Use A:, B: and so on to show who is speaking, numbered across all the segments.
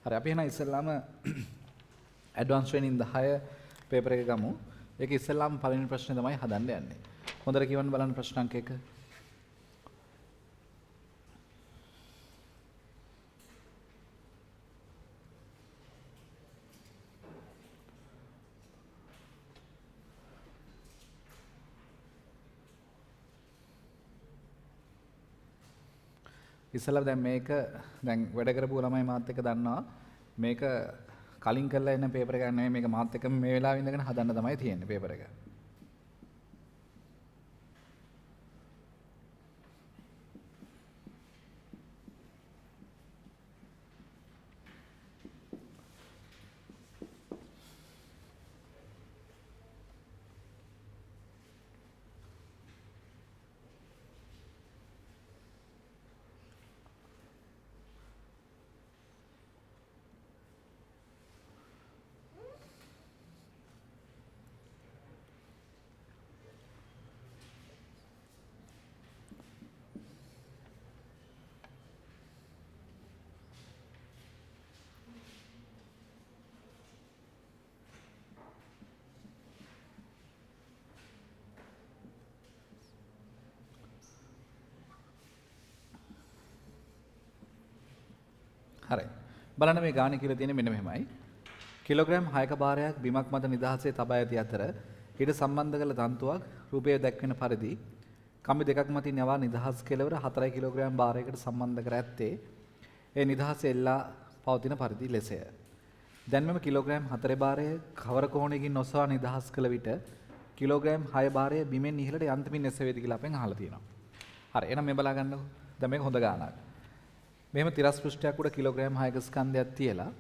A: හරි අපි එහෙනම් ඉස්සෙල්ලාම ඇඩ්වාන්ස් ට්‍රේනින් 10 පේපර් එක ගමු. ඒක ඉස්සෙල්ලාම පළවෙනි ප්‍රශ්නේ තමයි හදන්න යන්නේ. හොඳට කියවන්න බලන්න ප්‍රශ්න අංක 1. ඉස්සෙල්ලා දැන් මේක දැන් වැඩ කරපු ළමයි මාත් එක්ක දන්නවා මේක කලින් කරලා එන පේපර් එකක් නෙමෙයි මේක මාත් එක්කම මේ වෙලාවෙ ඉඳගෙන හදන්න තමයි තියෙන්නේ පේපර් එක. හරි. බලන්න මේ ගාන කියලා තියෙන්නේ මෙන්න මෙහෙමයි. කිලෝග්‍රෑම් 6ක භාරයක් බිමක් මත නිදහසේ තබා ඇති අතර ඊට සම්බන්ධ කළ තන්තුවක් රූපයේ දැක්වෙන පරිදි කම්බි දෙකක් මතින් යවා නිදහස් කෙලවර 4 කිලෝග්‍රෑම් භාරයකට සම්බන්ධ කර ඇත්තේ ඒ නිදහස එල්ලා පවතින පරිදි ලෙසය. දැන් මෙම කිලෝග්‍රෑම් 4 භාරය කවර කෝණයකින් නොසවා නිදහස් කළ විට කිලෝග්‍රෑම් 6 භාරය බිමෙන් ඉහළට යන්තමින් එසවේද කියලා අපෙන් අහලා තියෙනවා. හරි. එහෙනම් මේ බලා ගන්නකො. දැන් මේක හොඳ ගානක්. මෙහෙම තිරස් පෘෂ්ඨයක් උඩ කිලෝග්‍රෑම් 6ක ස්කන්ධයක් තියලා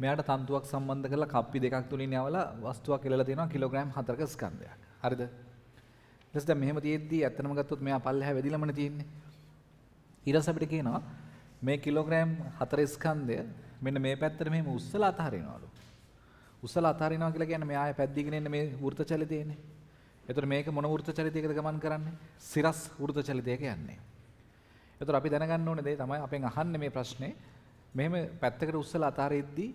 A: මෙයාට තන්තුවක් සම්බන්ධ කරලා කප්පි දෙකක් තුලින් යවලා වස්තුවක් එලලා තියෙනවා කිලෝග්‍රෑම් 4ක ස්කන්ධයක්. හරිද? ඊට පස්සේ දැන් මෙහෙම තියෙද්දි ඇත්තටම ගත්තොත් මෙයා පල්ලෙහා වැදිලාමනේ තියෙන්නේ. ඊට පස්සේ අපිට කියනවා මේ කිලෝග්‍රෑම් 4 ස්කන්ධය මෙන්න මේ පැත්තට මෙහෙම උස්සලා අතහරිනවලු. උස්සලා අතහරිනවා කියලා කියන්නේ මෙයා ආයෙ පැද්දීගෙන එන්නේ මේ වෘත්ත චලිතයනේ. එතකොට මේක මොන වෘත්ත චලිතයකද ගමන් කරන්නේ? සිරස් වෘත්ත චලිතයක යන්නේ. එතකොට අපි දැනගන්න ඕනේ දේ තමයි අපෙන් අහන්නේ මේ ප්‍රශ්නේ. මෙහෙම පැත්තකට උස්සලා අතාරෙද්දී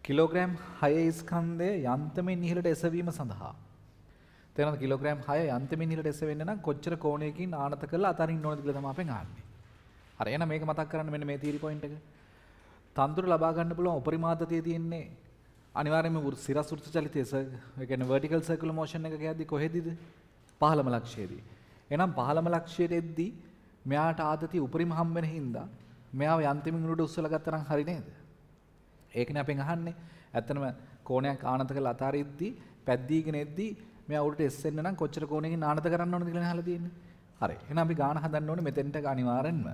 A: කිලෝග්‍රෑම් 6 ස්කන්ධය යන්තමින් ඉහළට එසවීම සඳහා තේරෙනවද? කිලෝග්‍රෑම් 6 යන්තමින් ඉහළට එසවෙන්න නම් කොච්චර කෝණයකින් ආනත කරලා අතාරින්න ඕනද කියලා තමයි අපෙන් අහන්නේ. හරි. එහෙනම් මේක මතක් කරන්න මෙන්න මේ තියරි පොයින්ට් එක. තන්තුර ලබා ගන්න පුළුවන් උපරිමාදතිය තියෙන්නේ අනිවාර්යයෙන්ම සිරස් වෘත්ත චලිතයේ ඒ කියන්නේ vertical circular motion එක කියද්දි කොහෙදීද? 15ම ලක්ෂයේදී. එහෙනම් 15ම ලක්ෂයට එද්දී මෙයාට ආදතිය උපරිම හම් වෙන හින්දා මෙයාව යන්තමින් උඩට උස්සලා ගත්තා නම් හරි නේද? ඒකනේ අපෙන් අහන්නේ. ඇත්තනම කෝණයක් ආනත කරලා අතාරිද්දී පැද්දීගෙන එද්දී මෙයා උඩට එස්සෙන්න නම් කොච්චර කෝණයකින් ආනත කරන්න ඕනද කියලා අහලා තියෙන්නේ. හරි. එහෙනම් අපි ගාන හදන්න ඕනේ මෙතෙන්ට අනිවාර්යෙන්ම.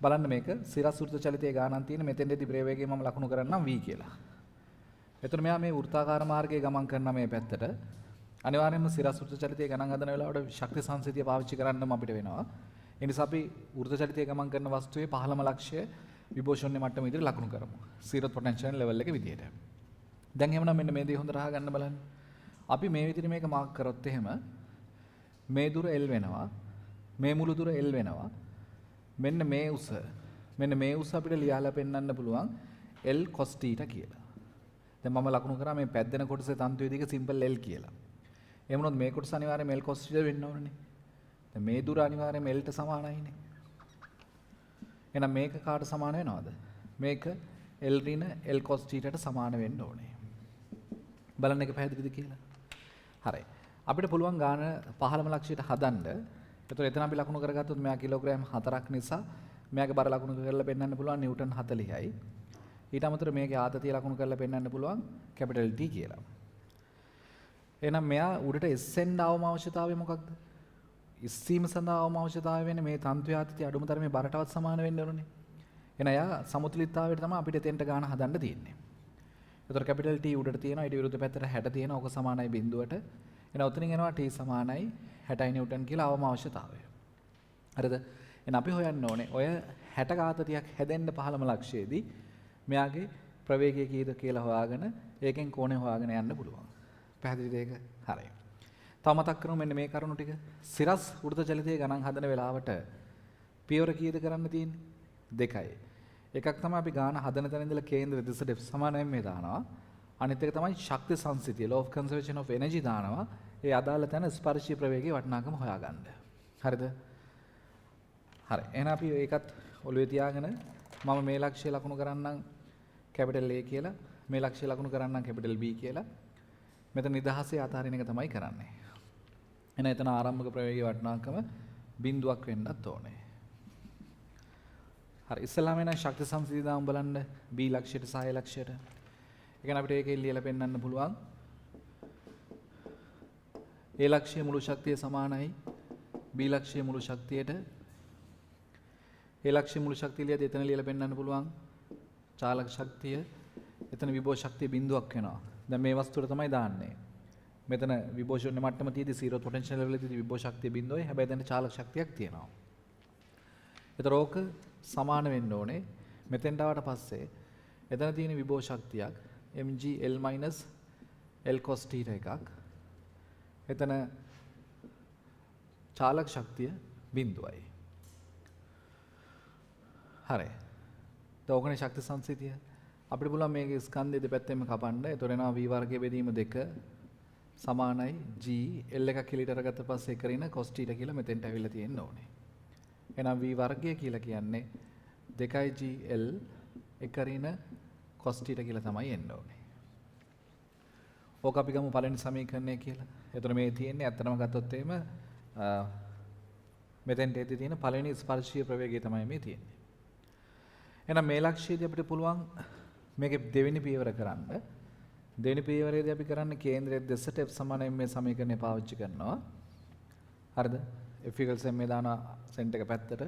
A: බලන්න මේක සිරස් වෘත්ත චලිතයේ ගානක් තියෙන මෙතෙන්දී ප්‍රවේගය මම ලකුණු කරන්නම් v කියලා. එතකොට මෙයා මේ වෘත්තාකාර මාර්ගයේ ගමන් කරන මේ පැත්තට අනිවාර්යෙන්ම සිරස් වෘත්ත චලිතයේ ගණන් හදන වෙලාවට ශක්ති සංසිතිය පාවිච්චි කරන්නම අපිට වෙනවා. ඒ නිසා අපි වෘත්ත චලිතයේ ගමන් කරන වස්තුවේ 15ම ලක්ෂය විභෝෂණයේ මට්ටම විදිහට ලකුණු කරමු. zero potential level එක විදිහට. දැන් එහෙමනම් මෙන්න මේ දේ හොඳට අහගන්න බලන්න. අපි මේ විදිහට මේක මාක් කරොත් එහෙම මේ දුර L වෙනවා. මේ මුළු දුර L වෙනවා. මෙන්න මේ උස අපිට ලියලා පෙන්වන්න පුළුවන් L cos θ කියලා. දැන් මම ලකුණු කරා මේ පැද්දෙන කොටසේ තන්තුවේ දිග සිම්පල් L කියලා. එහෙම වුණොත් මේ කොටස අනිවාර්යයෙන්ම L cos θ වෙන්න ඕනනේ. දැන් මේ දුර අනිවාර්යයෙන්ම L ට සමානයිනේ. එහෙනම් මේක කාට සමාන වෙනවද? මේක L ඍණ L cos θ ට සමාන වෙන්න ඕනේ. බලන්න එක පැහැදිලිද කියලා. හරි. අපිට පුළුවන් ගාන 15ම ලක්ෂයට හදන්න. එතකොට එතන අපි ලකුණු කරගත්තොත් මෙයා කිලෝග්‍රෑම් 4ක් නිසා මෙයාගේ බර ලකුණු කරලා පෙන්වන්න පුළුවන් නිව්ටන් 40යි. ඊට අමතරව මේකේ ආතතිය ලකුණු කරලා පෙන්වන්න පුළුවන් කැපිටල් T කියලා. එහෙනම් මෙයා උඩට එස්සෙන්න අවම අවශ්‍යතාවය මොකක්ද? ඉස්සීම සඳහා අවම අවශ්‍යතාවය වෙන්නේ මේ තන්තු ආතතිය අඩුම තරමේ බරටවත් සමාන වෙන්න ඕනේ. එහෙනම් එයා සමතුලිතතාවයට තමයි අපිට එතෙන්ට ගාන හදන්න තියෙන්නේ. එතකොට කැපිටල් T උඩට තියෙනවා ඊට විරුද්ධ පැත්තට 60 තියෙනවා. ඔක සමානයි බිඳුවට. එහෙනම් උතනින් එනවා T සමානයි 60 නිව්ටන් කියලා අවම අවශ්‍යතාවය. හරිද? එහෙනම් අපි හොයන්න ඕනේ ඔය 60 ආතතියක් හැදෙන්න 15ම ලක්ෂයේදී මෙයාගේ ප්‍රවේගය කීයද කියලා හොයාගෙන ඒකෙන් කෝණය හොයාගෙන යන්න පුළුවන්. පැහැදිලිද ඒක? හරියි. තව මතක් කරමු මෙන්න මේ කරුණු ටික. සිරස් වෘත්ත චලිතයේ ගණන් හදන වෙලාවට පියවර කීයද කරන්න තියෙන්නේ? 2යි. එකක් තමයි අපි ගාන හදන තැන ඉඳලා කේන්ද්‍ර දෙසට F සමාන m දානවා. අනිත් එක තමයි ශක්ති සංසිතිය law of conservation of energy දානවා. ඒ අදාළ තැන ස්පර්ශීය ප්‍රවේගයේ වටිනාකම හොයාගන්න. හරිද? හරි. එහෙනම් අපි ඒකත් ඔළුවේ තියාගෙන මම මේ ලක්ෂ්‍ය ලකුණු කරන්නම් කැපිටල් A කියලා. මේ ලක්ෂ්‍ය ලකුණු කරන්නම් කැපිටල් B කියලා. මෙතන නිදහසේ අතහරින එක තමයි කරන්නේ. එහෙනම් එතන ආරම්භක ප්‍රවේගයේ වටිනාකම බිඳුවක් වෙන්නත් ඕනේ. හරි ඉස්සලාම එන ශක්ති සංසිද්ධිය දාමු බලන්න B ලක්ෂයට සහ A ලක්ෂයට. ඒ කියන්නේ අපිට ඒකේ ලියලා පෙන්නන්න පුළුවන්. A ලක්ෂයේ මුළු ශක්තිය සමානයි B ලක්ෂයේ මුළු ශක්තියට. A ලක්ෂයේ මුළු ශක්තිය ලියද්දී එතන ලියලා පෙන්නන්න පුළුවන්. චාලක ශක්තිය එතන විභව ශක්තිය බිඳුවක් වෙනවා. දැන් මේ වස්තුවට තමයි දාන්නේ. මෙතන විභව ශූන්‍ය මට්ටම තියදී 0 පොටෙන්ෂල් ලෙවල් එකේදී විභව ශක්තිය බිඳුවයි. හැබැයි දැන් චාලක ශක්තියක් තියෙනවා. ඒතර ඕක සමාන වෙන්න ඕනේ. මෙතෙන්ට ආවට පස්සේ එතන තියෙන විභව ශක්තියක් mg l l cos θ එකක්. එතන චාලක ශක්තිය බිඳුවයි. හරි. දෝකනේ ශක්ති සංසිතිය අපිට පුළුවන් මේකේ ස්කන්ධය දෙපැත්තෙම කපන්න. ඒතර එනවා v වර්ගයේ බෙදීම 2 සමානයි g l එකක් කියලා අරගත්ත පස්සේ කරින cos θ කියලා මෙතෙන්ට ඇවිල්ලා තියෙන්න ඕනේ. එහෙනම් v වර්ගය කියලා කියන්නේ 2gl එකරින cos θ කියලා තමයි එන්න ඕනේ. ඕක අපි ගමු පළවෙනි සමීකරණය කියලා. එතන මේ තියෙන්නේ ඇත්තටම ගත්තොත් එහෙම මෙතෙන්ට එද්දී තියෙන පළවෙනි ස්පර්ශීය ප්‍රවේගය තමයි මේ තියෙන්නේ. එහෙනම් මේ ලක්ෂයේදී අපිට පුළුවන් මේකේ දෙවෙනි පියවර කරන්න. දෙවෙනි පියවරේදී අපි කරන්නේ කේන්ද්‍රයේ දෙසට F සමාන m මේ සමීකරණය පාවිච්චි කරනවා. හරිද? F equals m දාන සෙන්ට් එක පැත්තට.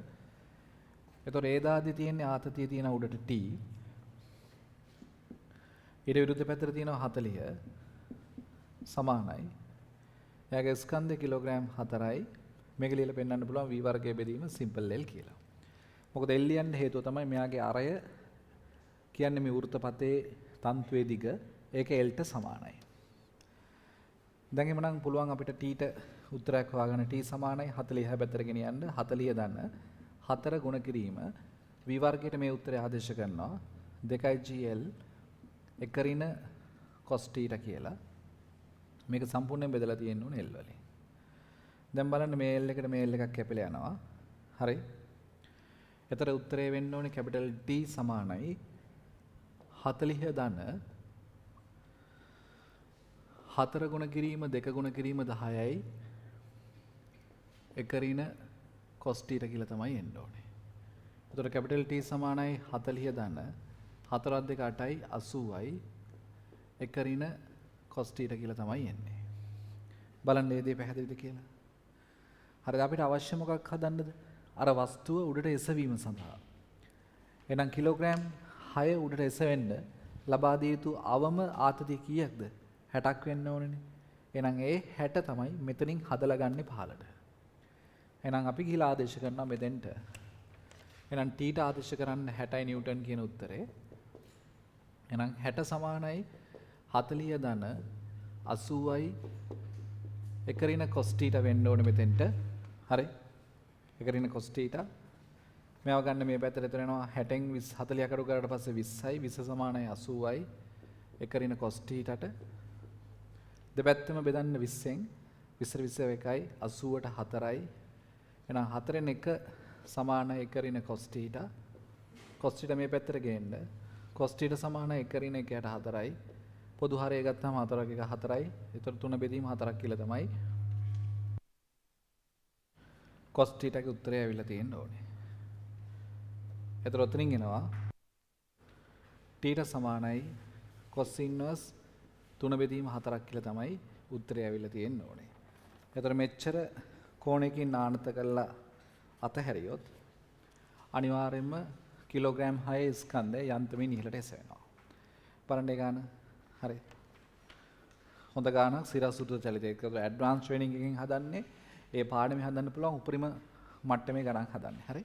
A: එතකොට ඒ දාදී තියෙන්නේ ආතතිය තියෙන උඩට t. ඊට විරුද්ධ පැත්තට තියෙනවා 40 සමානයි. එයාගේ ස්කන්ධය කිලෝග්‍රෑම් 4යි. මේක ලියලා පෙන්නන්න පුළුවන් v වර්ගයේ බෙදීම සිම්පල් l කියලා. මොකද l ලියන්න හේතුව තමයි මෙයාගේ අරය කියන්නේ මේ වෘත්තපතේ තන්තුවේ දිග ඒක l ට සමානයි. දැන් එමනම් පුළුවන් අපිට t ට උත්තරයක් හොයාගන්න t සමානයි 40 පැත්තට ගෙනියන්න 40 දන්න 4 ගුණ කිරීම v වර්ගයට මේ උත්තරය ආදේශ කරනවා 2gl එකරින cos θ කියලා. මේක සම්පූර්ණයෙන් බෙදලා තියෙන්න ඕනේ l වලින්. දැන් බලන්න මේ l එකට මේ l එකක් කැපිලා යනවා. හරි. එතර උත්තරේ වෙන්න ඕනේ කැපිටල් T සමානයි 40 ධන 4 ගුණ කිරීම 2 ගුණ කිරීම 10යි එකරින cos θ කියලා තමයි එන්න ඕනේ. එතකොට කැපිටල් T සමානයි 40 ධන 4 2 8යි 80යි එකරින cos θ කියලා තමයි එන්නේ. බලන්න මේ දේ පැහැදිලිද කියලා. හරිද අපිට අවශ්‍ය මොකක් හදන්නද? අර වස්තුව උඩට එසවීම සඳහා. එහෙනම් කිලෝග්‍රෑම් 6 උඩට එසවෙන්න ලබා දිය යුතු අවම ආතතිය කීයක්ද? 60ක් වෙන්න ඕනේනේ. එහෙනම් ඒ 60 තමයි මෙතනින් හදලා ගන්න පහලට. එහෙනම් අපි ගිහලා ආදේශ කරනවා මෙතෙන්ට. එහෙනම් t ට ආදේශ කරන්න 60යි නිව්ටන් කියන උත්තරේ. එහෙනම් 60 සමානයි 40 ධන 80යි එකරින cos θ වෙන්න ඕනේ මෙතෙන්ට. හරි. එකරින cos θ. මේව ගන්න මේ පැත්තට එතන එනවා 60න් 40 අකඩු කරාට පස්සේ 20යි 20 සමානයි 80යි එකරින cos θ ට දෙපැත්තම බෙදන්න 20න් 20 21යි 80ට 4යි එහෙනම් 4න් 1 සමාන එකරින cos θ. cos θ මේ පැත්තට ගේන්න cos θ සමාන එකරින 1ට 4යි පොදු හරය ගත්තාම 4ක 1 4යි. ඒතර 3 බෙදීම 4ක් කියලා තමයි cos θ ගේ උත්තරය ඇවිල්ලා තියෙන්න ඕනේ. ඒතර ඔතනින් එනවා θ සමානයි cos inverse 3 බෙදීම 4ක් කියලා තමයි උත්තරය ඇවිල්ලා තියෙන්න ඕනේ. ඒතර මෙච්චර කෝණයකින් නානත කරලා අතහැරියොත් අනිවාර්යයෙන්ම කිලෝග්‍රෑම් 6 ස්කන්ධය යන්ත්‍රමින් ඉහළට එසවෙනවා. බලන්න ඒ ගාන. හරි. හොඳ ගානක් සිරසුදු චලිතයක ඇඩ්වාන්ස් ට්‍රේනින් එකකින් හදන්නේ ඒ පාඩමේ හදන්න පුළුවන් උපරිම මට්ටමේ ගණන් හදන්නේ. හරි.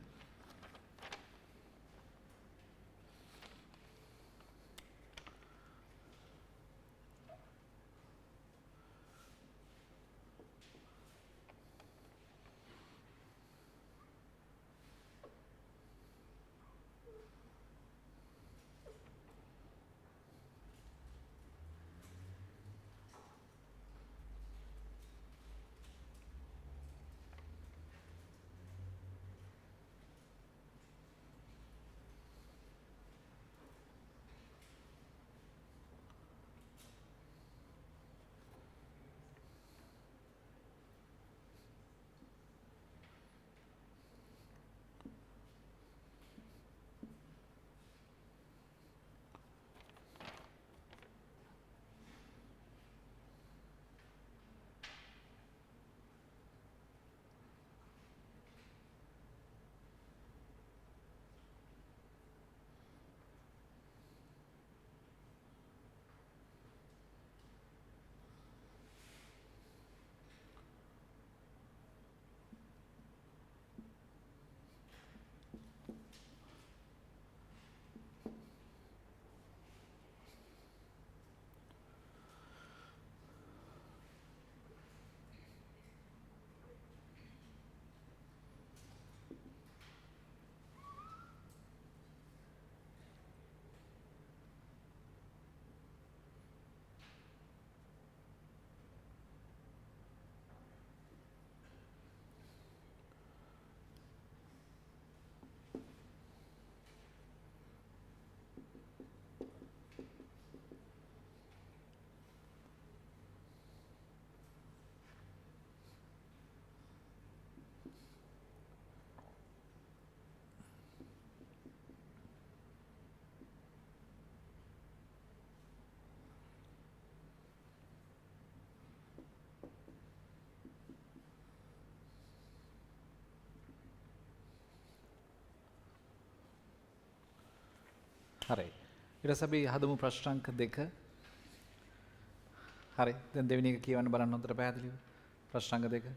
A: හරි. ඊට පස්සේ අපි හදමු ප්‍රශ්නාංක 2. හරි. දැන් දෙවෙනි එක කියවන්න බලන්න හොඳට පැහැදිලිව. ප්‍රශ්නාංක 2.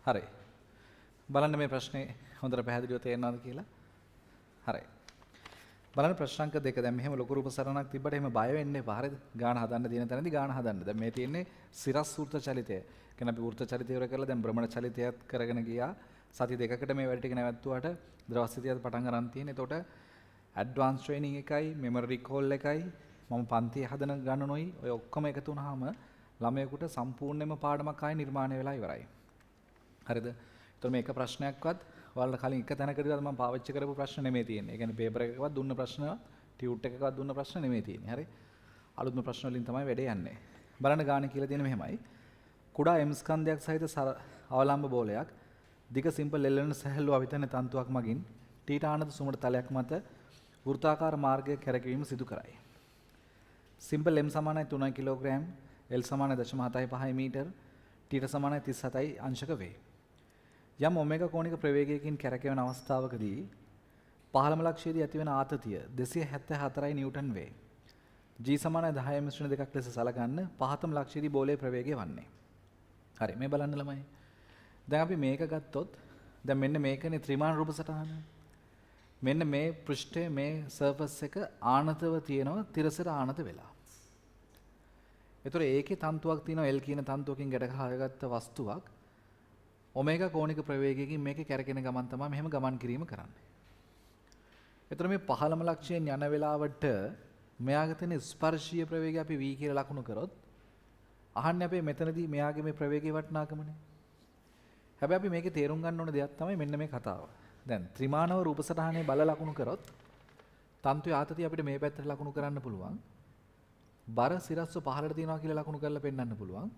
A: හරි. බලන්න මේ ප්‍රශ්නේ හොඳට පැහැදිලිව තේරෙනවද කියලා. හරි. බලන්න ප්‍රශ්නාංක 2. දැන් මෙහෙම ලොකු රූප සරණක් තිබ්බට එහෙම බය වෙන්න එපා. හරිද? ගාන හදන්න තියෙන තැනදී ගාන හදන්න. දැන් මේ තියෙන්නේ සිරස් වෘත්ත චලිතය. කියන්නේ අපි වෘත්ත චලිතය ඉවර කරලා දැන් භ්‍රමණ චලිතයත් කරගෙන ගියා. සති දෙකකට මේ වැඩ ටික නැවැත්තුවාට ද්‍රව ස්ථිතියත් පටන් ගන්න තියෙන. එතකොට ඇඩ්වාන්ස් ට්‍රේනින් එකයි, මෙමරි රිකෝල් එකයි, මම පන්තියේ හදන ගණනොයි ඔය ඔක්කොම එකතු වුණාම ළමයෙකුට සම්පූර්ණයෙන්ම පාඩමක් ආයේ නිර්මාණය වෙලා ඉවරයි. හරිද? එතකොට මේ එක ප්‍රශ්නයක්වත් ඔයාලට කලින් එක තැනකදීවත් මම පාවිච්චි කරපු ප්‍රශ්න නෙමෙයි තියෙන්නේ. ඒ කියන්නේ පේපර් එකකවත් දුන්න ප්‍රශ්න, ටියුට් එකකවත් දුන්න ප්‍රශ්න නෙමෙයි තියෙන්නේ. හරි? අලුත්ම ප්‍රශ්න වලින් තමයි වැඩේ යන්නේ. බලන්න ගාන කියලා තියෙන මෙහෙමයි. කුඩා M ස්කන්ධයක් සහිත අවලම්බ බෝලයක් දිග සිම්පල් එල්ලෙන සැහැල්ලු අවිතන තන්තුවක් මගින් ටීට ආනත සුමට තලයක් මත වෘත්තාකාර මාර්ගයක කැරකීම සිදු කරයි. සිම්පල් M සමානයි 3 කිලෝග්‍රෑම්, L සමානයි 0.75 මීටර, ටීට සමානයි 37යි අංශක වේ. යම් ඔමෙගා කෝණික ප්‍රවේගයකින් කැරකෙන අවස්ථාවකදී පහළම ලක්ෂයේදී ඇතිවන ආතතිය 274 නිව්ටන් වේ. G සමානයි 10 මිශ්‍රණ දෙකක් ලෙස සලකන්න පහතම ලක්ෂයේදී බෝලයේ ප්‍රවේගය වන්නේ. හරි මේ බලන්න ළමයි. දැන් අපි මේක ගත්තොත් දැන් මෙන්න මේකනේ ත්‍රිමාන රූප සටහන. මෙන්න මේ පෘෂ්ඨයේ මේ සර්ෆස් එක ආනතව තියෙනවා තිරසට ආනත වෙලා. ඒතර ඒකේ තන්තුවක් තියෙනවා L කියන තන්තුවකින් ගැට ගහගත්ත වස්තුවක් ඔමේගා කෝණික ප්‍රවේගයකින් මේකේ කැරකෙන ගමන් තමයි මෙහෙම ගමන් කිරීම කරන්නේ. ඒතර මේ පහළම ලක්ෂයෙන් යන වෙලාවට මෙයාගේ තියෙන ස්පර්ශීය ප්‍රවේගය අපි v කියලා ලකුණු කරොත් අහන්නේ අපේ මෙතනදී මෙයාගේ මේ ප්‍රවේගයේ වටිනාකමනේ. හැබැයි අපි මේකේ තේරුම් ගන්න ඕන දෙයක් තමයි මෙන්න මේ කතාව. දැන් ත්‍රිමානව රූප සටහනේ බල ලකුණු කරොත් තන්තුවේ ආතතිය අපිට මේ පැත්තට ලකුණු කරන්න පුළුවන්. බර සිරස්ව පහළට තියනවා කියලා ලකුණු කරලා පෙන්වන්න පුළුවන්.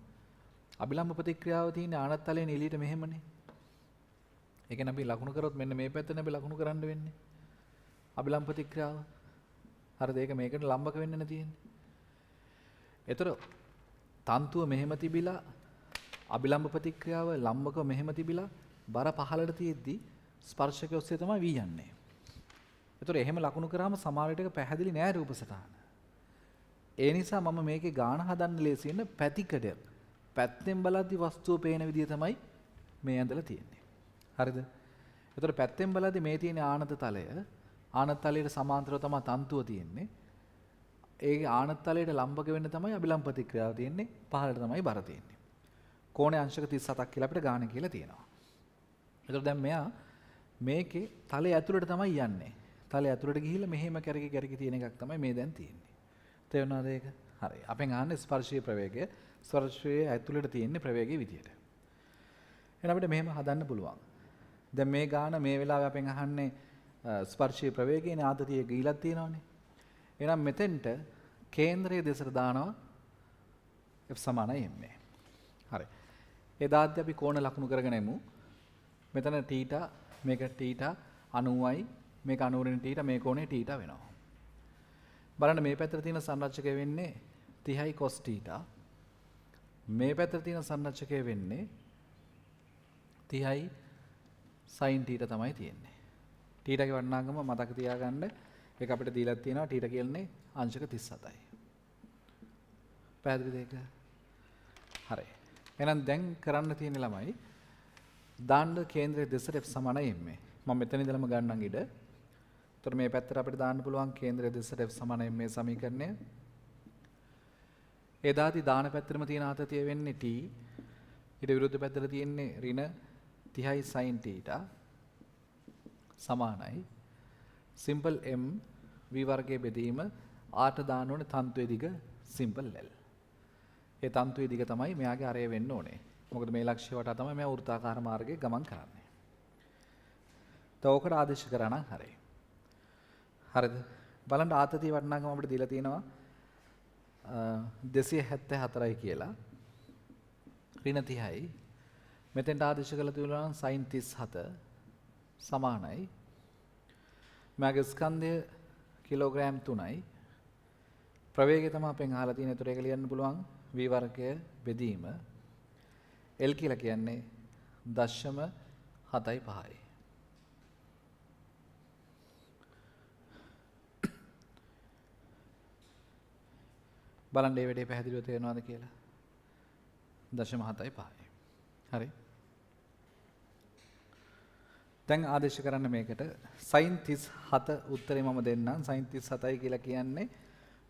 A: අභිලම්බ ප්‍රතික්‍රියාව තියෙන ආනත් තලයෙන් එළියට මෙහෙමනේ. ඒ කියන්නේ අපි ලකුණු කරොත් මෙන්න මේ පැත්තට අපි ලකුණු කරන්න වෙන්නේ. අභිලම්බ ප්‍රතික්‍රියාව. හරිද? ඒක මේකට ලම්බක වෙන්න තියෙන්නේ. ඒතර තන්තුව මෙහෙම තිබිලා අභිලම්බ ප්‍රතික්‍රියාව ලම්බක මෙහෙම තිබිලා බර පහළට තියෙද්දි ස්පර්ශකය ඔස්සේ තමයි වී යන්නේ. ඒතර එහෙම ලකුණු කරාම සමහර විටක පැහැදිලි නෑ රූප සටහන. ඒ නිසා මම මේකේ ගාන හදන්න ලේසියෙන්න පැතිකඩයක් පැත්තෙන් බලද්දි වස්තුව පේන විදිය තමයි මේ ඇඳලා තියෙන්නේ. හරිද? ඒතර පැත්තෙන් බලද්දි මේ තියෙන ආනත තලය ආනත තලයට සමාන්තරව තමයි තන්තුව තියෙන්නේ. ඒ ආනත තලයට ලම්බක වෙන්න තමයි අභිලම්බ ප්‍රතික්‍රියාව තියෙන්නේ. පහළට තමයි බර තියෙන්නේ. කෝණය අංශක 37ක් කියලා අපිට ගාන කියලා තියෙනවා. ඒතර දැන් මෙයා මේකේ තලය ඇතුළට තමයි යන්නේ. තලය ඇතුළට ගිහිල්ලා මෙහෙම කැරකි තියෙන එකක් තමයි මේ දැන් තියෙන්නේ. තේරුණාද ඒක? හරි. අපෙන් අහන්නේ ස්පර්ශීය ප්‍රවේගය. ස්පර්ශයේ ඇතුළට තියෙන ප්‍රවේගයේ විදියට. එහෙනම් අපිට මෙහෙම හදන්න පුළුවන්. දැන් මේ ගාන මේ වෙලාවේ අපෙන් අහන්නේ ස්පර්ශීය ප්‍රවේගයනේ ආතතිය ගිලක් තියෙනවානේ. එහෙනම් මෙතෙන්ට කේන්ද්‍රයේ දෙසට දානවා F සමානයි m. හරි. එදාත් අපි කෝණ ලකුණු කරගෙන යමු. මෙතන θ මේක θ 90යි මේක 90 වෙන θ මේ කෝණේ θ වෙනවා. බලන්න මේ පැත්තට තියෙන සංරචකය වෙන්නේ 30යි cos θ. මේ පැත්තට තියෙන සංරචකය වෙන්නේ 30යි sin θ තමයි තියෙන්නේ. θ ගේ වටිනාකම මතක තියාගන්න. ඒක අපිට දීලා තියෙනවා θ කියන්නේ අංශක 37යි. පැහැදිලිද ඒක? හරි. එහෙනම් දැන් කරන්න තියෙන ළමයි දාන්න කේන්ද්‍රයේ දෙසට F සමානයි m. මම මෙතන ඉඳලම ගන්නම් ඉඩ. එතකොට මේ පැත්තට අපිට දාන්න පුළුවන් කේන්ද්‍රයේ දෙසට F සමානයි m මේ සමීකරණය. ඒ දාති දාන පැත්තටම තියෙන ආතතිය වෙන්නේ t. ඊට විරුද්ධ පැත්තට තියෙන්නේ ඍණ 30යි sin θ සමානයි simple m v වර්ගයේ බෙදීම r ට දාන්න ඕනේ තන්තුවේ දිග simple l. ඒ තන්තුවේ දිග තමයි මෙයාගේ අරය වෙන්න ඕනේ. මොකද මේ ලක්ෂ්‍ය වටා තමයි මෙයා වෘත්තාකාර මාර්ගයේ ගමන් කරන්නේ. තව ඔකට ආදේශ කරා නම් හරියි. හරිද? බලන්න ආතතිය වටිනාකම අපිට දීලා තියෙනවා 274යි කියලා. ඍණ 30යි. මෙතෙන්ට ආදේශ කළ තුලා නම් sin 37 සමානයි. මගේ ස්කන්ධය කිලෝග්‍රෑම් 3යි. ප්‍රවේගය තමයි අපෙන් අහලා තියෙන. ඒතර ඒක ලියන්න පුළුවන් v වර්ගය බෙදීම L කියලා කියන්නේ 0.75යි. බලන්න මේ වැඩේ පැහැදිලිව තේරෙනවද කියලා. 0.75යි. හරි. දැන් ආදේශ කරන්න මේකට sin 37 උත්තරේ මම දෙන්නම්. sin 37යි කියලා කියන්නේ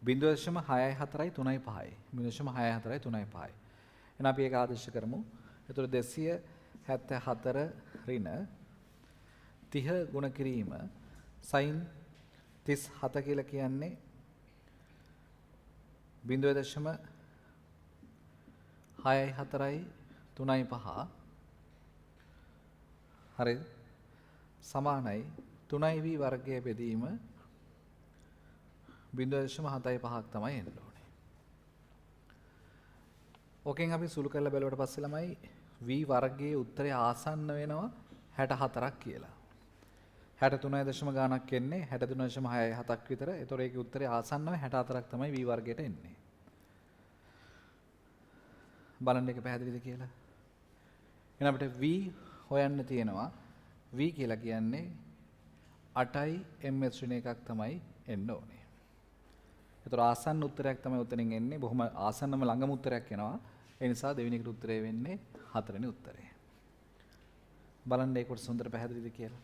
A: 0.64යි 3යි 5යි. 0.64යි 3යි 5යි. එහෙනම් අපි ඒක ආදේශ කරමු. එතකොට 274 ඍණ 30 ගුණ කිරීම sin 37 කියලා කියන්නේ 0.64යි 3යි 5 හරි සමානයි 3v වර්ගය බෙදීම 0.75ක් තමයි එන්න ඕනේ. ඕකෙන් අපි සුළු කරලා බැලුවට පස්සේ ළමයි v වර්ගයේ උත්තරය ආසන්න වෙනවා 64ක් කියලා. 63 දශම ගාණක් එන්නේ 63.67ක් විතර. ඒතොර ඒකේ උත්තරය ආසන්නව 64ක් තමයි v වර්ගයට එන්නේ. බලන්න එක පැහැදිලිද කියලා. එහෙනම් අපිට v හොයන්න තියෙනවා. v කියලා කියන්නේ 8යි ms ඍණ එකක් තමයි එන්න ඕනේ. ඒතොර ආසන්න උත්තරයක් තමයි උතනින් එන්නේ. බොහොම ආසන්නම ළඟම උත්තරයක් එනවා. ඒ නිසා දෙවෙනි එකට උත්තරය වෙන්නේ 4 වෙනි උත්තරය. බලන්න ඒක කොටස හොඳට පැහැදිලිද කියලා.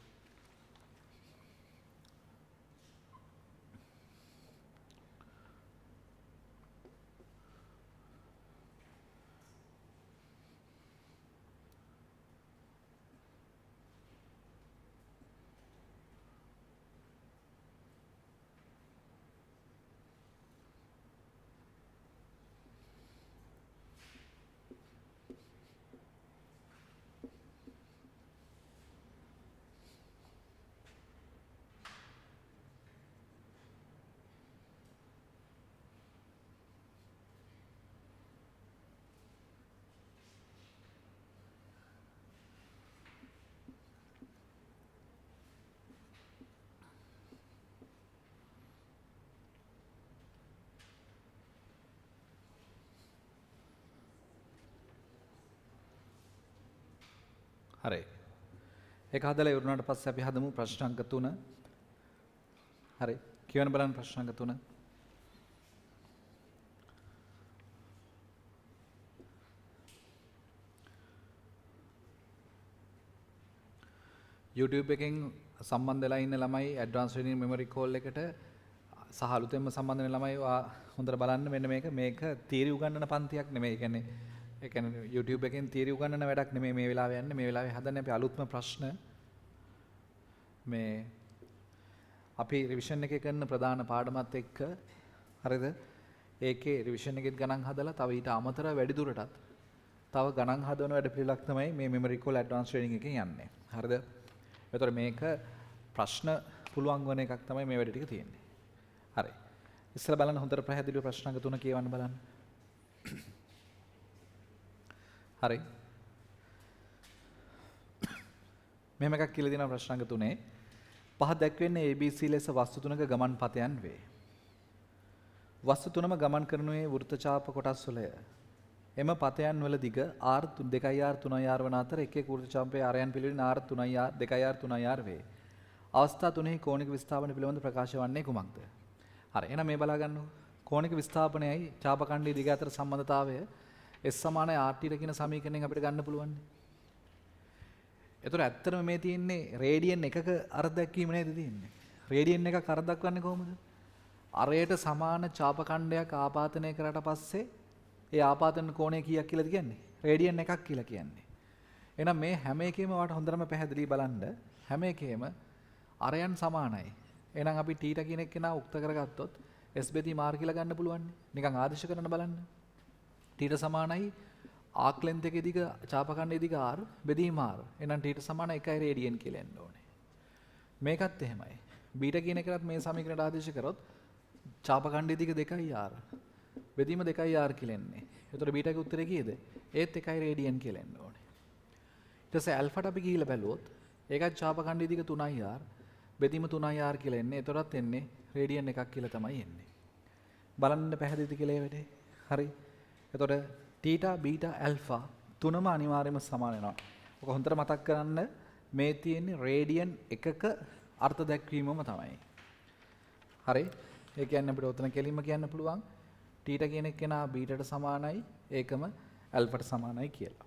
A: හරි. ඒක හදලා ඉවරනාට පස්සේ අපි හදමු ප්‍රශ්න අංක 3. හරි. කියවන්න බලන්න ප්‍රශ්න අංක 3. YouTube එකෙන් සම්බන්ධ වෙලා ඉන්න ළමයි ඇඩ්වාන්ස් ට්‍රේනින් මෙමරි කෝල් එකට සහ අලුතෙන්ම සම්බන්ධ වෙන ළමයි හොඳට බලන්න මෙන්න මේක තියරි උගන්වන පන්තියක් නෙමෙයි. ඒ කියන්නේ YouTube එකෙන් තියරි උගන්වන වැඩක් නෙමෙයි මේ වෙලාවේ යන්නේ. මේ වෙලාවේ හදන්නේ අපි අලුත්ම ප්‍රශ්න. මේ අපි රිවිෂන් එකේ කරන ප්‍රධාන පාඩමත් එක්ක හරිද? ඒකේ රිවිෂන් එකෙත් ගණන් හදලා තව ඊට අමතරව වැඩි දුරටත් තව ගණන් හදවන වැඩ පිළිලක් තමයි මේ මෙමරි කෝල් ඇඩ්වාන්ස් ට්‍රේනින් එකෙන් යන්නේ. හරිද? ඒතර මේක ප්‍රශ්න පුළුවන් වන එකක් තමයි මේ වැඩ ටික තියෙන්නේ. හරි. ඉස්සෙල්ලා බලන්න හොඳට පැහැදිලිව ප්‍රශ්න අංක 3 කියවන්න බලන්න. හරි. මෙහෙම එකක් කියලා දෙනවා ප්‍රශ්න අංක 3. පහ දැක්වෙන්නේ ABC ලෙස වස්තු තුනක ගමන් පතයන් වේ. වස්තු තුනම ගමන් කරනුයේ වෘත්තචාප කොටස් වලය. එම පතයන් වල දිග r 2r 3r වන අතර එක් එක් වෘත්තචාපයේ ආරයන් පිළිවෙලින් r 3r 2r 3r වේ. අවස්ථා තුනෙහි කෝණික විස්ථාපන පිළිබඳ ප්‍රකාශ වන්නේ කුමක්ද? හරි. එහෙනම් මේ බලා ගන්නකො. කෝණික විස්ථාපනයයි චාපකණ්ඩයේ දිග අතර සම්බන්ධතාවය S සමානයි RT කියන සමීකරණයෙන් අපිට ගන්න පුළුවන්. ඒතර ඇත්තටම මේ තියෙන්නේ රේඩියන් එකක අර්ථ දැක්වීම නේද තියෙන්නේ. රේඩියන් එකක් අර්ථ දක්වන්නේ කොහොමද? අරයට සමාන චාපකණ්ඩයක් ආපාතනය කරාට පස්සේ ඒ ආපාතන කෝණය කීයක් කියලාද කියන්නේ? රේඩියන් එකක් කියලා කියන්නේ. එහෙනම් මේ හැම එකෙම වාට හොඳටම පැහැදිලි බලන්න හැම එකෙම අරයන් සමානයි. එහෙනම් අපි θ කියන එක නා උක්ත කරගත්තොත් S බෙදීම R කියලා ගන්න පුළුවන්. නිකන් ආදේශ කරන්න බලන්න. θ සමානයි ආක් ලෙන්ත් එකේ දිග චාපකණ්ඩයේ දිග R බෙදීම R. එහෙනම් θ සමාන 1යි රේඩියන් කියලා එන්න ඕනේ. මේකත් එහෙමයි. බීටා කියන එකවත් මේ සමීකරණයට ආදේශ කරොත් චාපකණ්ඩය දිග 2r. බෙදීම 2r කියලා එන්නේ. එතකොට බීටාගේ උත්තරේ කීයද? ඒත් 1 රේඩියන් කියලා එන්න ඕනේ. ඊට පස්සේ ඇල්ෆාට අපි ගිහිල්ලා බැලුවොත් ඒකත් චාපකණ්ඩය දිග 3r. බෙදීම 3r කියලා එන්නේ. එතකොටත් එන්නේ රේඩියන් 1ක් කියලා තමයි එන්නේ. බලන්න පැහැදිලිද කියලා ඒ වැඩේ? හරි. එතකොට තීටා බීටා ඇල්ෆා තුනම අනිවාර්යයෙන්ම සමාන වෙනවා. ඔක හොඳට මතක් කරන්න මේ තියෙන්නේ රේඩියන් එකක අර්ථ දැක්වීමම තමයි. හරි. ඒ කියන්නේ අපිට උතන කෙලින්ම කියන්න පුළුවන් තීටා කියන කෙනා බීටාට සමානයි ඒකම ඇල්ෆාට සමානයි කියලා.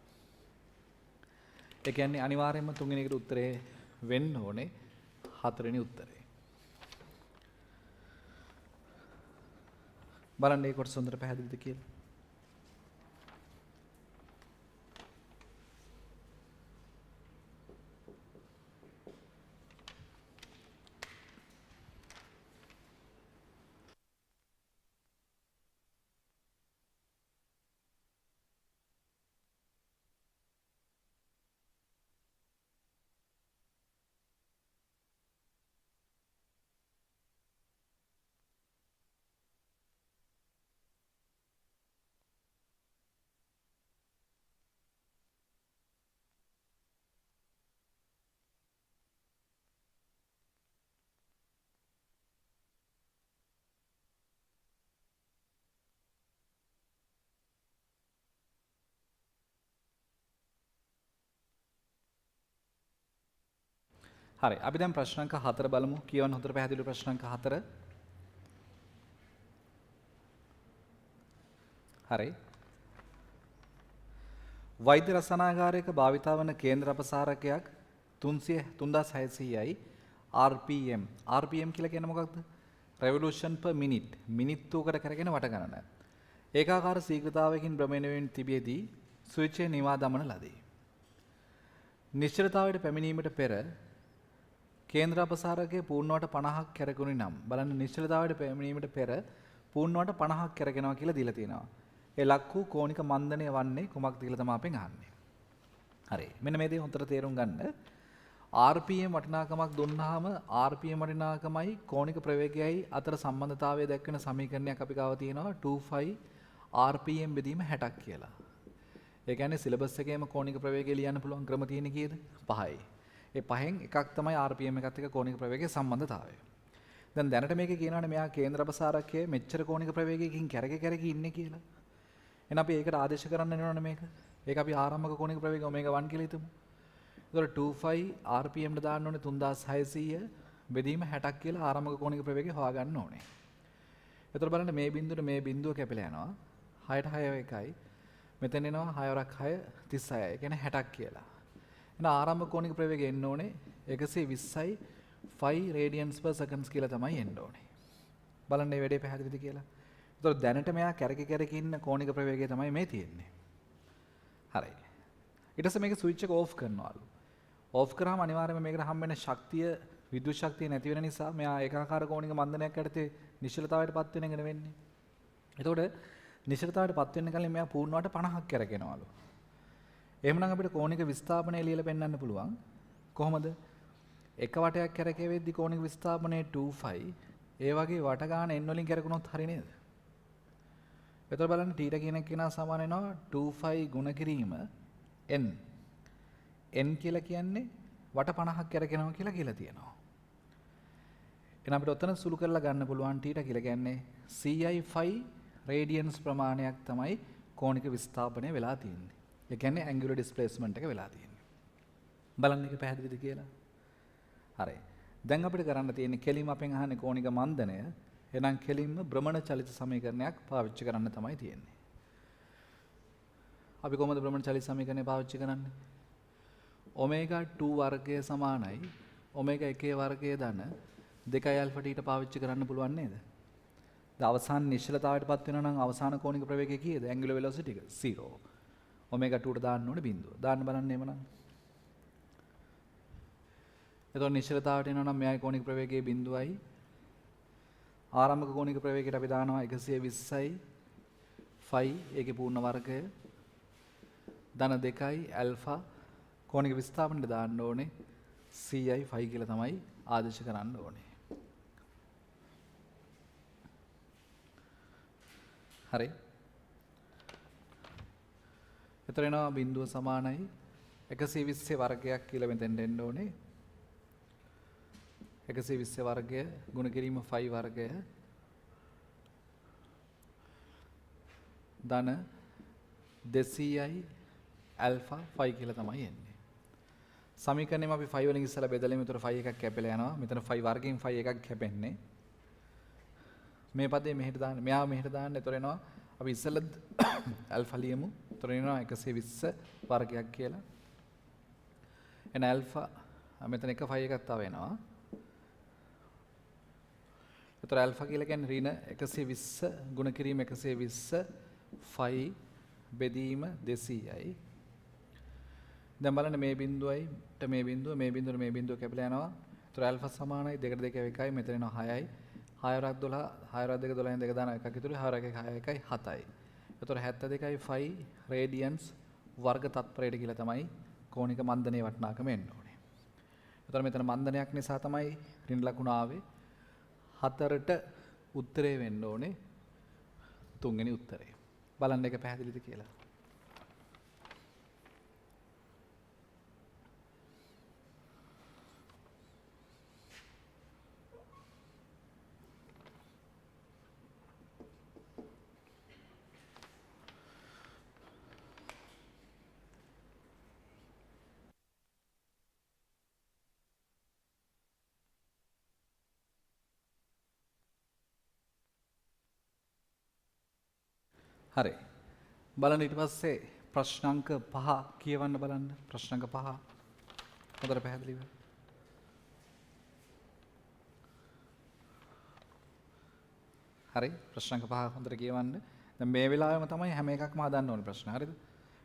A: ඒ කියන්නේ අනිවාර්යයෙන්ම තුන්වෙනි එකට උත්තරේ වෙන්න ඕනේ හතරවෙනි උත්තරේ. බලන්න මේ කොටස හොඳට පැහැදිලිද කියලා. හරි අපි දැන් ප්‍රශ්න අංක 4 බලමු. කියවන්න හොඳට පැහැදිලි ප්‍රශ්න අංක 4. හරි. වෛද්‍ය රසායනාගාරයක භාවිතා වන කේන්ද්‍ර අපසාරකයක් 3600යි RPM. RPM කියලා කියන්නේ මොකක්ද? Revolution per minute. මිනිත්තුවකට කරගෙන වට ගණන. ඒකාකාර ශීඝ්‍රතාවයකින් භ්‍රමණය වෙමින් තිබියදී ස්විච්චය නිවා දමන ලදී. නිශ්චලතාවයට පැමිණීමට පෙර කේන්ද්‍ර අපසාරකයේ පූර්ණවට 50ක් කැරකුණි නම් බලන්න නිශ්චලතාවයට පැමිණීමට පෙර පූර්ණවට 50ක් කැරගෙනවා කියලා දීලා තියෙනවා. ඒ ලක් වූ කෝණික මන්දනය වන්නේ කුමක්ද කියලා තමයි අපෙන් අහන්නේ. හරි. මෙන්න මේ දේ හොඳට තේරුම් ගන්න. RPM වටිනාකමක් දුන්නාම RPM වටිනාකමයි කෝණික ප්‍රවේගයයි අතර සම්බන්ධතාවය දක්වන සමීකරණයක් අපි ගාව තියෙනවා 25 RPM බෙදීම 60ක් කියලා. ඒ කියන්නේ සිලබස් එකේම කෝණික ප්‍රවේගය ලියන්න පුළුවන් ක්‍රම තියෙන්නේ කීයද? 5යි. ඒ පහෙන් එකක් තමයි RPM එකත් එක්ක කෝණික ප්‍රවේගයේ සම්බන්ධතාවය. දැන් දැනට මේකේ කියනවානේ මෙයා කේන්ද්‍ර අපසාරකයේ මෙච්චර කෝණික ප්‍රවේගයකින් කැරකි ඉන්නේ කියලා. එහෙනම් අපි ඒකට ආදේශ කරන්න වෙනවනේ මේක. ඒක අපි ආරම්භක කෝණික ප්‍රවේගය ඔමේගා 1 කියලා හිතමු. ඒතකොට 25 RPM ට දාන්න ඕනේ 3600 බෙදීම 60ක් කියලා ආරම්භක කෝණික ප්‍රවේගය හොයාගන්න ඕනේ. ඒතකොට බලන්න මේ බිඳුවට මේ බිඳුව කැපිලා යනවා. 6ට 6 එකයි. මෙතන එනවා 6 වරක් 6 36. ඒ කියන්නේ 60ක් කියලා. එහෙනම් ආරම්භක කෝණික ප්‍රවේගය එන්න ඕනේ 120යි 5 radians per seconds කියලා තමයි එන්න ඕනේ. බලන්න මේ වැඩේ පැහැදිලිද කියලා. ඒතකොට දැනට මෙයා කැරකි ඉන්න කෝණික ප්‍රවේගය තමයි මේ තියෙන්නේ. හරි. ඊට පස්සේ මේක ස්විච් එක ඕෆ් කරනවාලු. ඕෆ් කරාම අනිවාර්යයෙන්ම මේකට හම් වෙන ශක්තිය විද්‍යුත් ශක්තිය නැති වෙන නිසා මෙයා ඒකාකාර කෝණික මන්දනයක් යටතේ නිශ්චලතාවයට පත් වෙන එකන වෙන්නේ. එතකොට නිශ්චලතාවයට පත් වෙන්න කලින් මෙයා පූර්ණවට 50ක් කරගෙනවලු. එහෙමනම් අපිට කෝණික විස්ථාපනය ලියලා පෙන්වන්න පුළුවන්. කොහොමද? එක වටයක් කැරකෙ වෙද්දි කෝණික විස්ථාපනය 25 ඒ වගේ වට ගන්න n වලින් කැරකුණොත් හරි නේද? එතකොට බලන්න θ කියන කෙනා සමාන වෙනවා 25 ගුණ කිරීම n. n කියලා කියන්නේ වට 50ක් කැරගෙනවා කියලා තියෙනවා. එහෙනම් අපිට ඔතන සුළු කරලා ගන්න පුළුවන් θ කියලා කියන්නේ CI5 රේඩියන්ස් ප්‍රමාණයක් තමයි කෝණික විස්ථාපනය වෙලා තියෙන්නේ. ඒ කියන්නේ ඇන්ගුලර් ඩිස්ප්ලේස්මන්ට් එක වෙලා තියෙන්නේ. බලන්න එක පැහැදිලිද කියලා? හරි. දැන් අපිට කරන්න තියෙන්නේ කෙලින්ම අපෙන් අහන්නේ කෝණික මන්දනය. එහෙනම් කෙලින්ම භ්‍රමණ චලිත සමීකරණයක් පාවිච්චි කරන්න තමයි තියෙන්නේ. අපි කොහොමද භ්‍රමණ චලිත සමීකරණය පාවිච්චි කරන්නේ? ඔමේගා 2 වර්ගය සමානයි ඔමේගා 1 වර්ගය ධන 2 ඇල්ෆා ටීට පාවිච්චි කරන්න පුළුවන් නේද? ද අවසාන නිශ්චලතාවයට පත් වෙනවා නම් අවසාන කෝණික ප්‍රවේගය කීයද? ඇන්ගුලර් වෙලොසිටි එක 0. ඔමේගා 2 ට දාන්න ඕනේ බිඳුව. දාන්න බලන්න එමනම්. එතකොට නිශ්චලතාවයට එනවා නම් මෙයයි කෝණික ප්‍රවේගයේ බිඳුවයි. ආරම්භක කෝණික ප්‍රවේගයට අපි දානවා 120යි 5 ඒකේ පූර්ණ වර්ගය ධන 2යි ඇල්ෆා කෝණික විස්ථාපනයට දාන්න ඕනේ CI 5 කියලා තමයි ආදේශ කරන්න ඕනේ. හරි. එතකොට එනවා බිඳුව සමානයි 120 වර්ගයක් කියලා මෙතෙන් දෙන්න ඕනේ. 120 වර්ගය ගුණ කිරීම 5 වර්ගය ධන 200යි ඇල්ෆා 5 කියලා තමයි එන්නේ. සමීකරණයම අපි 5 වලින් ඉස්සලා බෙදලා මෙතන 5 එකක් කැපෙලා යනවා. මෙතන 5 වර්ගයෙන් 5 එකක් කැපෙන්නේ. මේ පදේ මෙහෙට දාන්න. මෙයා මෙහෙට දාන්න. එතකොට එනවා අපි ඉස්සලා ඇල්ෆා ලියමු. එතකොට එනවා 120 වර්ගයක් කියලා. එන ඇල්ෆා මෙතන එක 5 එකක් තව එනවා. එතකොට ඇල්ෆා කියලා කියන්නේ ඍණ 120 ගුණ කිරීම 120 5 බෙදීම 200යි. දැන් බලන්න මේ බිඳුවයි මේ බිඳුව මේ බිඳුවට මේ බිඳුව කැපිලා යනවා. එතකොට ඇල්ෆා සමානයි 2ට 2 1යි මෙතන එනවා 6යි. 6 වරක් 12 6 වරක් 2 12න් 2 දානවා එකක් ඉතුරුයි 6 වරක් 1 6යි 7යි. එතකොට 72යි 5 රේඩියන්ස් වර්ග තත්පරයට කියලා තමයි කෝණික මන්දනයේ වටිනාකම එන්න ඕනේ. එතකොට මෙතන මන්දනයක් නිසා තමයි ඍණ ලකුණ ආවේ. 4ට උත්තරේ වෙන්න ඕනේ 3 වෙනි උත්තරේ. බලන්න එක පැහැදිලිද කියලා. හරි. බලන්න ඊට පස්සේ ප්‍රශ්නාංක 5 කියවන්න බලන්න. ප්‍රශ්නාංක 5 හොඳට පැහැදිලිව. හරි. ප්‍රශ්නාංක 5 හොඳට කියවන්න. දැන් මේ වෙලාවෙම තමයි හැම එකක්ම හදන්න ඕනේ ප්‍රශ්න. හරිද?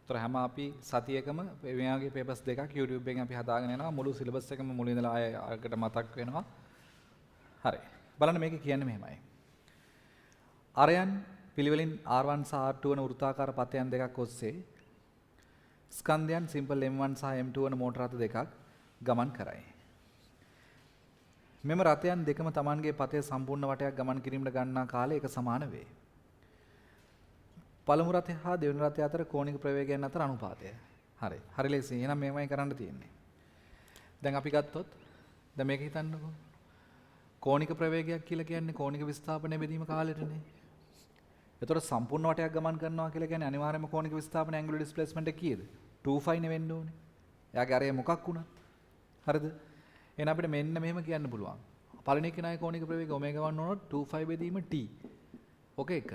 A: ඒතර හැම අපි සතියකම මේ වගේ පේපර්ස් දෙකක් YouTube එකෙන් අපි හදාගෙන යනවා. මුළු සිලබස් එකම මුලින් ඉඳලා ආයකට මතක් වෙනවා. හරි. බලන්න මේක කියන්නේ මෙහෙමයි. අරයන් පිළිවෙලින් R1 සහ R2 වන වෘත්තාකාර පතයන් දෙකක් ඔස්සේ ස්කන්ධයන් සිම්පල් M1 සහ M2 වන මෝටර රථ දෙකක් ගමන් කරයි. මෙම රථයන් දෙකම Tamanගේ පතේ සම්පූර්ණ වටයක් ගමන් කිරීමට ගන්නා කාලය එක සමාන වේ. පළමු රථය හා දෙවන රථය අතර කෝණික ප්‍රවේගයන් අතර අනුපාතය. හරි. හරි ලේසි. එහෙනම් මේවයි කරන්න තියෙන්නේ. දැන් අපි ගත්තොත් දැන් මේක හිතන්නකෝ. කෝණික ප්‍රවේගයක් කියලා කියන්නේ කෝණික විස්ථාපනය බෙදීම කාලෙටනේ. එතකොට සම්පූර්ණ වටයක් ගමන් කරනවා කියලා කියන්නේ අනිවාර්යයෙන්ම කෝණික විස්ථාපන ඇන්ගුලර් ඩිස්ප්ලේස්මන්ට් එක කීයද? 2π නේ වෙන්න ඕනේ. එයාගේ අරය මොකක් වුණා? හරිද? එහෙනම් අපිට මෙන්න මෙහෙම කියන්න පුළුවන්. පළවෙනි කෙනාගේ කෝණික ප්‍රවේගය ඔමේගා 1 වුණොත් 2π බෙදීම t. ඔක එක.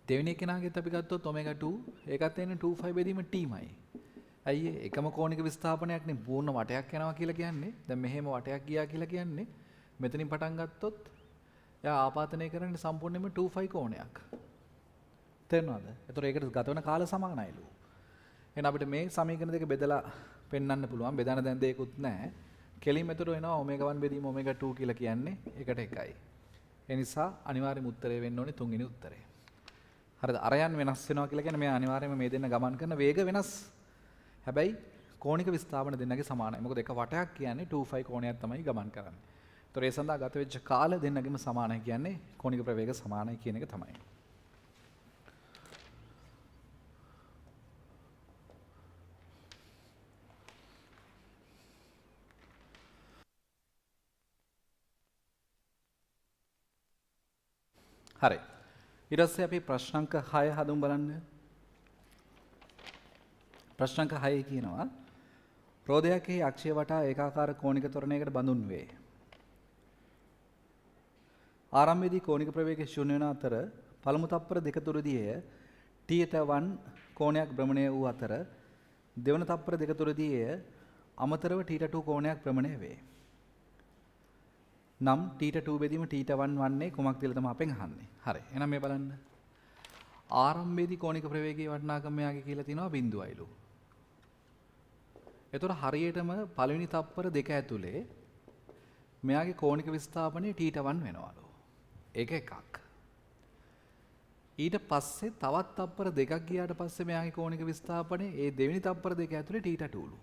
A: දෙවෙනි කෙනාගෙත් අපි ගත්තොත් ඔමේගා 2 ඒකත් එන්නේ 2π බෙදීම t-මයි. ඇයි එකම කෝණික විස්ථාපනයක් නේ පූර්ණ වටයක් යනවා කියලා කියන්නේ. දැන් මෙහෙම වටයක් ගියා කියලා කියන්නේ මෙතනින් පටන් ගත්තොත් එයා ආපාතනය කරන්නේ සම්පූර්ණයෙන්ම 2π කෝණයක්. තේරෙනවද? ඒතර ඒකට ගත වෙන කාල සමානයිලු. එහෙනම් අපිට මේ සමීකරණ දෙක බෙදලා පෙන්වන්න පුළුවන්. බෙදන්න දැන් දෙයක්වත් නැහැ. කෙලින්ම එතකොට එනවා ඔමේගා 1 බෙදීම ඔමේගා 2 කියලා කියන්නේ එකට එකයි. ඒ නිසා අනිවාර්යයෙන්ම උත්තරේ වෙන්න ඕනේ 3 වෙනි උත්තරේ. හරිද? අරයන් වෙනස් වෙනවා කියලා කියන්නේ මේ අනිවාර්යයෙන්ම මේ දෙන්න ගමන් කරන වේග වෙනස්. හැබැයි කෝණික විස්ථාපන දෙන්නගේ සමානයි. මොකද එක වටයක් කියන්නේ 2π කෝණයක් තමයි ගමන් කරන්නේ. ඒතර ඒ සඳහා ගත වෙච්ච කාල දෙන්නගෙම සමානයි කියන්නේ කෝණික ප්‍රවේග සමානයි කියන එක තමයි. හරි. ඊට පස්සේ අපි ප්‍රශ්නාංක 6 හදමු බලන්න. ප්‍රශ්නාංක 6 කියනවා රෝදයකෙහි අක්ෂය වටා ඒකාකාර කෝණික ත්වරණයකට බඳුන් වේ. ආරම්භයේදී කෝණික ප්‍රවේගය ශූන්‍ය වන අතර පළමු තප්පර දෙක තුරදී θ1 කෝණයක් භ්‍රමණය වූ අතර දෙවන තප්පර දෙක තුරදී අමතරව θ2 කෝණයක් භ්‍රමණය වේ. නම් θ2 බෙදීම θ1 වන්නේ කුමක්ද කියලා තමයි අපෙන් අහන්නේ. හරි. එහෙනම් මේ බලන්න. ආරම්භයේදී කෝණික ප්‍රවේගයේ වටිනාකම මෙයාගේ කියලා තිනවා බිඳුවයිලු. එතකොට හරියටම පළවෙනි තප්පර දෙක ඇතුලේ මෙයාගේ කෝණික විස්ථාපනය θ1 වෙනවලු. ඒක එකක්. ඊට පස්සේ තවත් තප්පර දෙකක් ගියාට පස්සේ මෙයාගේ කෝණික විස්ථාපනය ඒ දෙවෙනි තප්පර දෙක ඇතුලේ θ2ලු.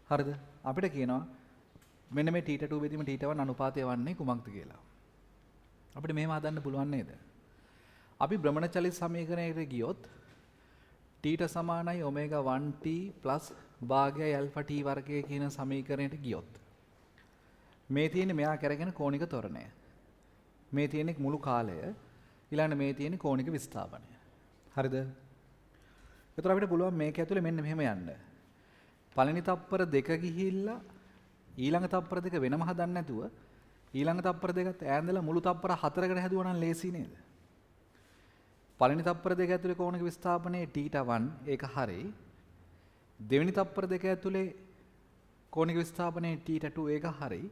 A: හරිද? අපිට කියනවා මෙන්න මේ θ2 බෙදීම θ1 අනුපාතය වන්නේ කුමක්ද කියලා. අපිට මෙහෙම හදන්න පුළුවන් නේද? අපි භ්‍රමණ චලිත සමීකරණයකට ගියොත් t සමානයි ඔමේගා 1t plus භාගයයි ඇල්ෆා t වර්ගය කියන සමීකරණයට ගියොත් මේ තියෙන්නේ මෙයා කරගෙන කෝණික ත්වරණය. මේ තියෙන්නේ මුළු කාලය. ඊළඟට මේ තියෙන්නේ කෝණික විස්ථාපනය. හරිද? ඒතර අපිට පුළුවන් මේක ඇතුලේ මෙන්න මෙහෙම යන්න. පළවෙනි තප්පර දෙක ගිහිල්ලා ඊළඟ තප්පර දෙක වෙනම හදන්න නැතුව ඊළඟ තප්පර දෙකත් ඈඳලා මුළු තප්පර හතරකට හැදුවා නම් ලේසි නේද? පළවෙනි තප්පර දෙක ඇතුලේ කෝණික විස්ථාපනයේ θ1 ඒක හරි. දෙවෙනි තප්පර දෙක ඇතුලේ කෝණික විස්ථාපනයේ θ2 ඒක හරි.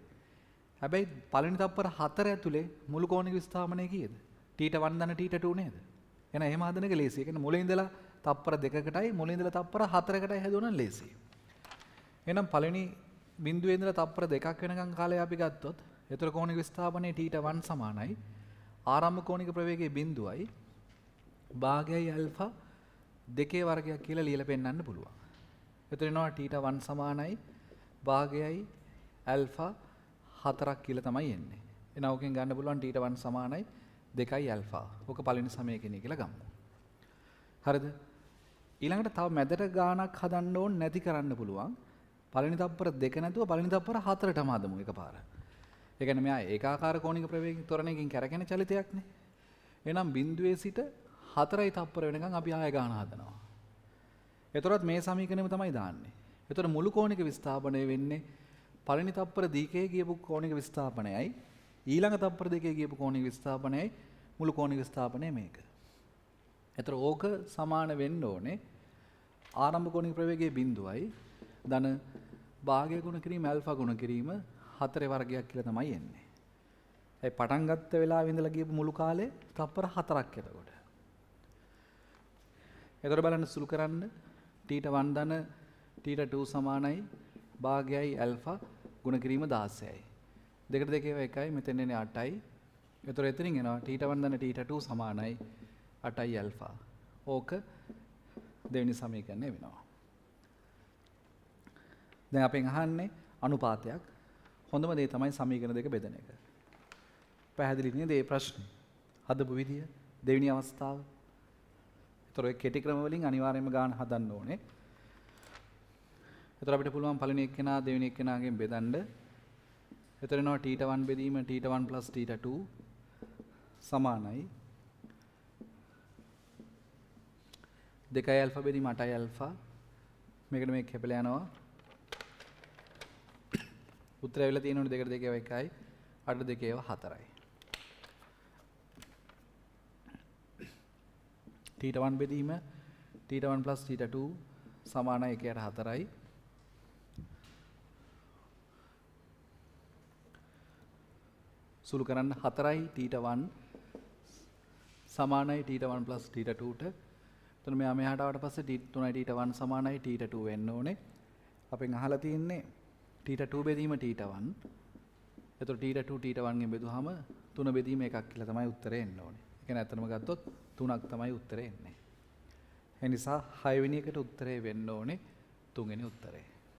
A: හැබැයි පළවෙනි තප්පර හතර ඇතුලේ මුළු කෝණික විස්ථාපනය කීයද? θ1 දන θ2 නේද? එහෙනම් එහෙම හදන එක ලේසි. ඒ කියන්නේ මුලින් ඉඳලා තප්පර දෙකකටයි මුලින් ඉඳලා තප්පර හතරකටයි හැදුවා නම් ලේසි. එහෙනම් පළවෙනි බිඳුවේ ඉඳලා තප්පර දෙකක් වෙනකන් කාලය අපි ගත්තොත් ඒතර කෝණික විස්ථාපනයේ θ1 සමානයි ආරම්භ කෝණික ප්‍රවේගයේ බිඳුවයි භාගයයි ඇල්ෆා දෙකේ වර්ගයක් කියලා ලියලා පෙන්නන්න පුළුවන්. ඒතර එනවා θ1 සමානයි භාගයයි ඇල්ෆා 4ක් කියලා තමයි එන්නේ. එහෙනම් ඕකෙන් ගන්න පුළුවන් θ1 සමානයි 2යි ඇල්ෆා. ඕක පළවෙනි සමීකරණය කියලා ගමු. හරිද? ඊළඟට තව මැදට ගාණක් හදන්න ඕන නැති කරන්න පුළුවන්. පළවෙනි තප්පර දෙක නැතුව පළවෙනි තප්පර හතරටම හදමු එකපාර. ඒ කියන්නේ මෙයා ඒකාකාර කෝණික ප්‍රවේග ත්වරණයකින් කැරකෙන චලිතයක්නේ. එහෙනම් බිඳුවේ සිට 4යි තප්පර වෙනකන් අපි ආය ගාණ හදනවා. එතකොට මේ සමීකරණයම තමයි දාන්නේ. එතකොට මුළු කෝණික විස්ථාපනය වෙන්නේ පළවෙනි තප්පර දෙකේ ගියපු කෝණික විස්ථාපනයයි ඊළඟ තප්පර දෙකේ ගියපු කෝණික විස්ථාපනයයි මුළු කෝණික විස්ථාපනය මේක. එතකොට ඕක සමාන වෙන්න ඕනේ ආරම්භ කෝණික ප්‍රවේගයේ බිඳුවයි ධන භාගය ගුණ කිරීම ඇල්ෆා ගුණ කිරීම 4 වර්ගයක් කියලා තමයි එන්නේ. ඒ පටන් ගත්ත වෙලාවෙ ඉඳලා ගියපු මුළු කාලේ තප්පර 4ක් එතකොට. එතකොට බලන්න සුළු කරන්න θ1 ධන θ2 සමානයි භාගයයි ඇල්ෆා ගුණ කිරීම 16යි. දෙකට දෙකේව එකයි මෙතෙන් එන්නේ 8යි. එතකොට එතනින් එනවා θ1 ධන θ2 සමානයි 8යි ඇල්ෆා. ඕක දෙවෙනි සමීකරණය වෙනවා. දැන් අපෙන් අහන්නේ අනුපාතයක්. හොඳම දේ තමයි සමීකරණ දෙක බෙදන එක. පැහැදිලි නේද මේ ප්‍රශ්නේ? හදපු විදිය දෙවෙනි අවස්ථාව. ඒතර ඔය කෙටි ක්‍රම වලින් අනිවාර්යයෙන්ම ගාන හදන්න ඕනේ. ඒතර අපිට පුළුවන් පළවෙනි එක්කෙනා දෙවෙනි එක්කෙනාගෙන් බෙදන්න. ඒතර එනවා θ1 බෙදීම θ1 θ2 සමානයි 2යි ඇල්ෆා බෙදීම 8යි ඇල්ෆා. මේකට මේක කැපලා යනවා. උත්තරය වෙලා තියෙනවනේ දෙකට දෙකේව 1යි 8 දෙකේව 4යි. θ1 බෙදීම θ1 θ2 සමානයි 1ට 4යි. සුළු කරන්න 4යි θ1 සමානයි θ1 θ2ට. එතන මෙහාට ආවට පස්සේ 3යි θ1 සමානයි θ2 වෙන්න ඕනේ. අපෙන් අහලා තියෙන්නේ θ2 බෙදීම θ1. එතකොට θ2 θ1 ගෙන් බෙදුවාම 3 බෙදීම 1ක් කියලා තමයි උත්තරේ එන්න ඕනේ. ඒ කියන්නේ අතනම ගත්තොත් 3ක් තමයි උත්තරේ එන්නේ. ඒ නිසා 6 වෙනි එකට උත්තරේ වෙන්න ඕනේ 3 වෙනි උත්තරේ.